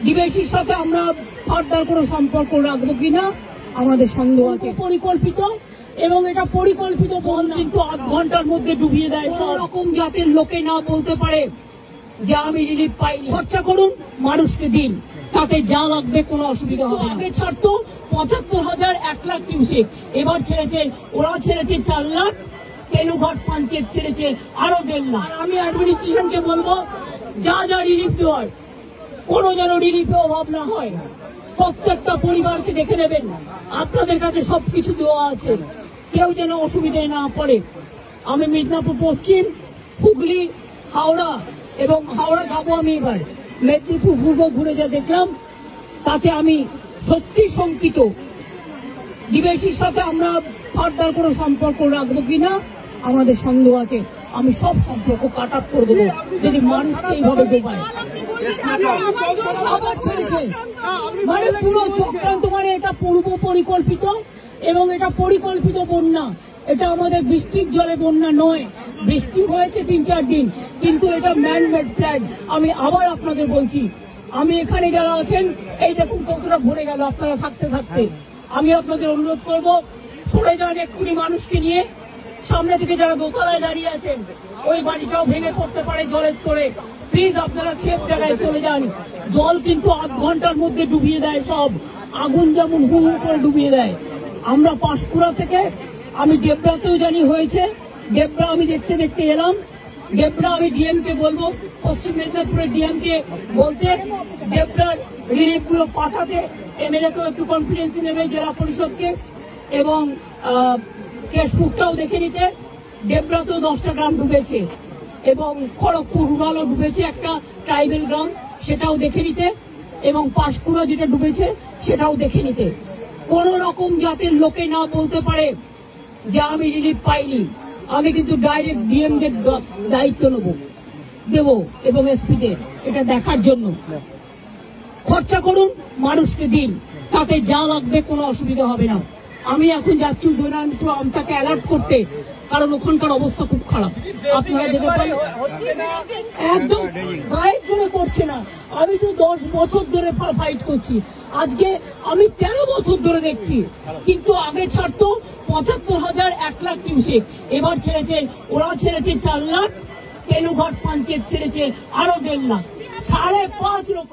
ডিভাইসের সাথে আমরা ফার্দার কোনো সম্পর্ক রাখবো কিনা আমাদের সন্দেহ আছে। পরিকল্পিত এবং এটা পরিকল্পিত বন্ধ কিন্তু 8 ঘন্টার মধ্যে ডুবিয়ে দেয়। সব রকম জাতের লোকে না বলতে পারে যে আমি রিলিফ পাইনি। খরচা করুন, মানুষকে দিন, তাতে যা লাগবে কোনো অসুবিধা হবে না। আগে ছাড়তো ৭৫,০০০ 1 লাখ কিউসেক, এবার ছেড়েছে, ওরা ছেড়েছে 4 লাখ, তেলুঘাট পঞ্চায়েত ছেড়েছে আরো 1.5 লাখ। আমি অ্যাডমিনিস্ট্রেশনকে বলবো যা যা রিলিফ দেওয়ার কোনো যেন রিলিফে অভাব না হয়। প্রত্যেকটা পরিবারকে দেখে নেবেন, আপনাদের কাছে সবকিছু দেওয়া আছে, কেউ যেন অসুবিধায় না পড়ে। আমি মিদনাপুর পশ্চিম, হুগলি, হাওড়া এবং হাওড়া যাবো আমি এবার। মেদিনীপুর পূর্ব ঘুরে যা দেখলাম তাতে আমি সত্যি শঙ্কিত। ডিভাইসের সাথে আমরা ফার্দার কোনো সম্পর্ক রাখবো কিনা আমাদের সন্দেহ আছে। আমি সব সম্পর্ক কাট আপ করে দেবো যদি মানুষকে এইভাবে ডোবায়। আবার ছেড়েছে, মানে পুরো চক্রান্ত, মানে এটা পূর্ব পরিকল্পিত এবং এটা পরিকল্পিত বন্যা। এটা আমাদের বৃষ্টির জলে বন্যা নয়, বৃষ্টি হয়েছে 3-4 দিন, কিন্তু এটা ম্যান মেড প্ল্যান। আমি আবার আপনাদের বলছি, আমি এখানে যারা আছেন এই দেখুন কতটা ভরে গেল আপনারা থাকতে থাকতে। আমি আপনাদের অনুরোধ করবো সরে যান এক্ষুনি মানুষকে নিয়ে। সামনে থেকে যারা দোতলায় দাঁড়িয়ে আছেন ওই বাড়িটাও ভেঙে পড়তে পারে জলের তোড়ে। প্লিজ আপনারা সেফ জায়গায় চলে যান। জল কিন্তু 8 ঘন্টার মধ্যে ডুবিয়ে দেয় সব, আগুন যেমন হু হু করে ডুবিয়ে দেয়। আমরা পাঁশকুড়া থেকে, আমি ডেবরাতেও জানি হয়েছে, ডেবরা আমি দেখতে দেখতে এলাম। ডেবরা আমি ডিএম কে বলবো, পশ্চিম মেদিনীপুরের ডিএম কে বলতে ডেবরার রিলিফ গুলো পাঠাতে, এমএলএ কেও একটু কনফিডেন্স নেবে, জেলা পরিষদকে, এবং কেশপুরটাও দেখে নিতে। ডেবরাতেও 10টা গ্রাম ডুবেছে এবং খড়গপুর রুরালও ডুবেছে, একটা ট্রাইবেল গ্রাম, সেটাও দেখে নিতে, এবং পাঁশকুড়া যেটা ডুবেছে সেটাও দেখে নিতে। কোন রকম জাতের লোকে না বলতে পারে যে আমি রিলিফ পাইনি। আমি কিন্তু ডাইরেক্ট ডিএম দের দায়িত্ব দেব এবং এসপিদের এটা দেখার জন্য। খরচা করুন, মানুষকে দিন, তাতে যা লাগবে কোনো অসুবিধা হবে না। আমি এখন যাচ্ছি উদয়নারায়ণপুর আমটাকে অ্যালার্ট করতে, কারণ ওখানকার অবস্থা খুব খারাপ। আপনারা যেতে পারেন, একদম গায়ের জন্য করছে না। আমি তো 10 বছর ধরে ফাইট করছি, আজকে আমি 13 বছর ধরে দেখছি। কিন্তু আগে ছাড়তো ৭৫,০০০ 1 লাখ কিউসেক, এবার ছেড়েছে, ওরা ছেড়েছে 4 লাখ, তেলুঘাট পঞ্চায়েত ছেড়েছে আরো 1.5 লাখ, 5.5 লক্ষ।